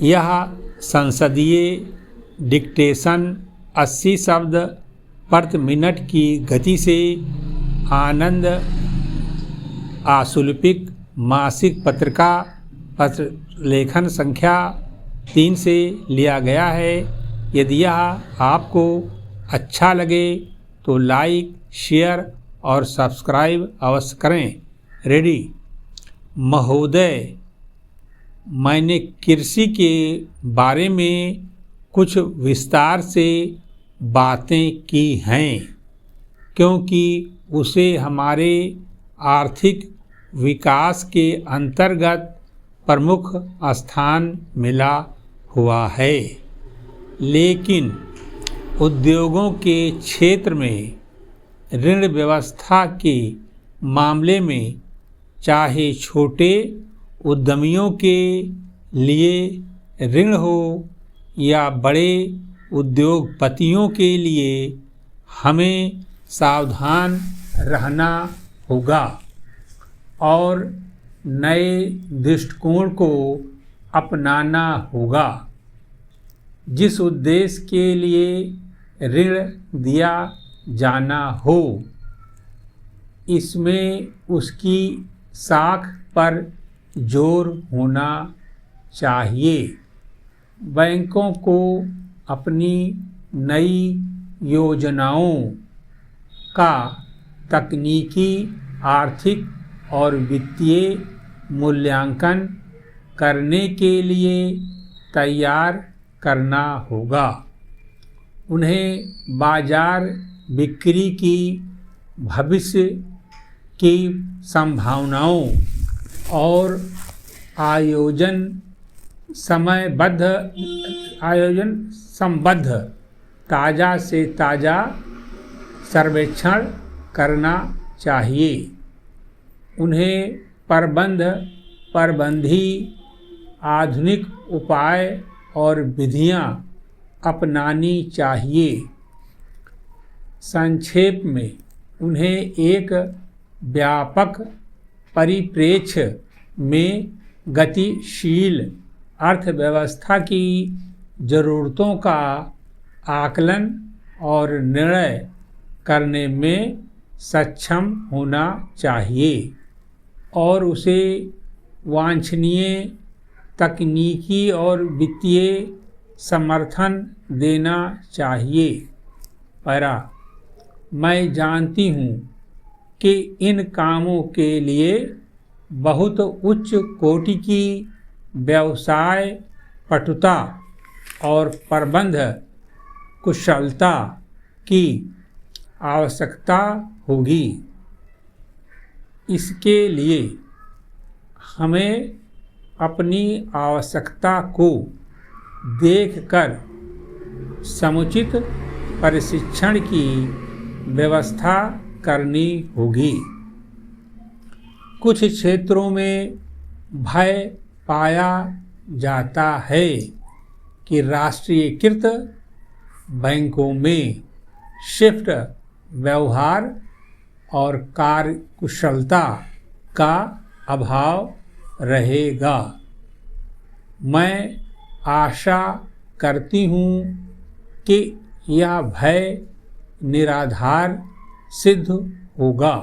यह संसदीय डिक्टेशन 80 शब्द प्रति मिनट की गति से आनंद आशुल्पिक मासिक पत्रिका पत्र लेखन संख्या 3 से लिया गया है। यदि यह आपको अच्छा लगे तो लाइक, शेयर और सब्सक्राइब अवश्य करें। रेडी। महोदय, मैंने कृषि के बारे में कुछ विस्तार से बातें की हैं क्योंकि उसे हमारे आर्थिक विकास के अंतर्गत प्रमुख स्थान मिला हुआ है। लेकिन उद्योगों के क्षेत्र में ऋण व्यवस्था के मामले में चाहे छोटे उद्यमियों के लिए ऋण हो या बड़े उद्योगपतियों के लिए, हमें सावधान रहना होगा और नए दृष्टिकोण को अपनाना होगा। जिस उद्देश्य के लिए ऋण दिया जाना हो, इसमें उसकी साख पर जोर होना चाहिए। बैंकों को अपनी नई योजनाओं का तकनीकी, आर्थिक और वित्तीय मूल्यांकन करने के लिए तैयार करना होगा। उन्हें बाजार बिक्री की भविष्य की संभावनाओं और आयोजन संबद्ध ताज़ा से ताज़ा सर्वेक्षण करना चाहिए। उन्हें प्रबंधी आधुनिक उपाय और विधियां अपनानी चाहिए। संक्षेप में, उन्हें एक व्यापक परिप्रेक्ष्य में गतिशील अर्थव्यवस्था की ज़रूरतों का आकलन और निर्णय करने में सक्षम होना चाहिए और उसे वांछनीय तकनीकी और वित्तीय समर्थन देना चाहिए। पैरा, मैं जानती हूँ कि इन कामों के लिए बहुत उच्च कोटि की व्यवसाय पटुता और प्रबंध कुशलता की आवश्यकता होगी। इसके लिए हमें अपनी आवश्यकता को देखकर समुचित प्रशिक्षण की व्यवस्था करनी होगी। कुछ क्षेत्रों में भय पाया जाता है कि राष्ट्रीयकृत बैंकों में शिफ्ट व्यवहार और कार्यकुशलता का अभाव रहेगा। मैं आशा करती हूँ कि यह भय निराधार सिद्ध होगा।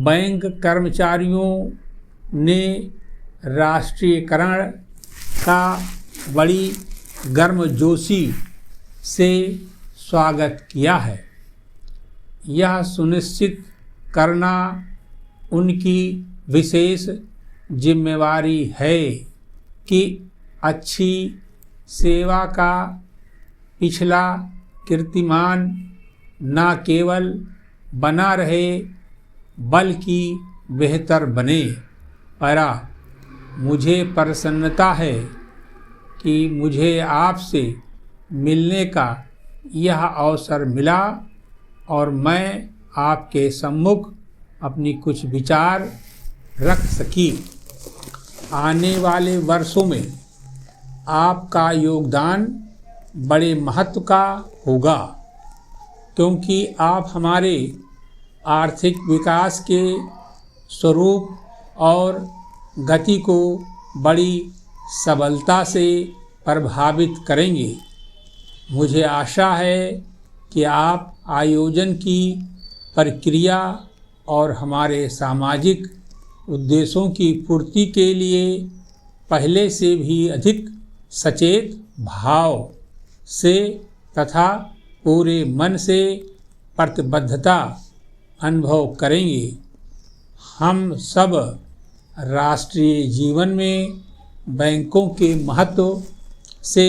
बैंक कर्मचारियों ने राष्ट्रीयकरण का बड़ी गर्मजोशी से स्वागत किया है। यह सुनिश्चित करना उनकी विशेष जिम्मेवारी है कि अच्छी सेवा का पिछला कीर्तिमान न केवल बना रहे बल्कि बेहतर बने। पैरा, मुझे प्रसन्नता है कि मुझे आपसे मिलने का यह अवसर मिला और मैं आपके सम्मुख अपनी कुछ विचार रख सकी। आने वाले वर्षों में आपका योगदान बड़े महत्व का होगा क्योंकि आप हमारे आर्थिक विकास के स्वरूप और गति को बड़ी सबलता से प्रभावित करेंगे। मुझे आशा है कि आप आयोजन की प्रक्रिया और हमारे सामाजिक उद्देश्यों की पूर्ति के लिए पहले से भी अधिक सचेत भाव से तथा पूरे मन से प्रतिबद्धता अनुभव करेंगे। हम सब राष्ट्रीय जीवन में बैंकों के महत्व से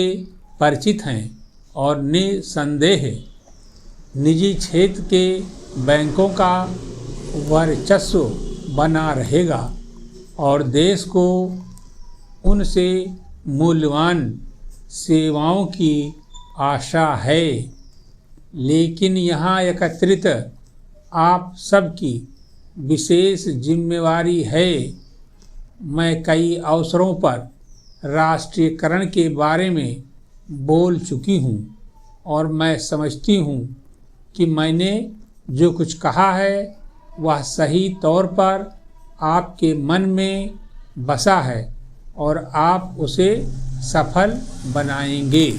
परिचित हैं और निसंदेह निजी क्षेत्र के बैंकों का वर्चस्व बना रहेगा और देश को उनसे मूल्यवान सेवाओं की आशा है। लेकिन यहाँ एकत्रित आप सबकी विशेष जिम्मेवारी है। मैं कई अवसरों पर राष्ट्रीयकरण के बारे में बोल चुकी हूँ और मैं समझती हूँ कि मैंने जो कुछ कहा है वह सही तौर पर आपके मन में बसा है और आप उसे सफल बनाएंगे।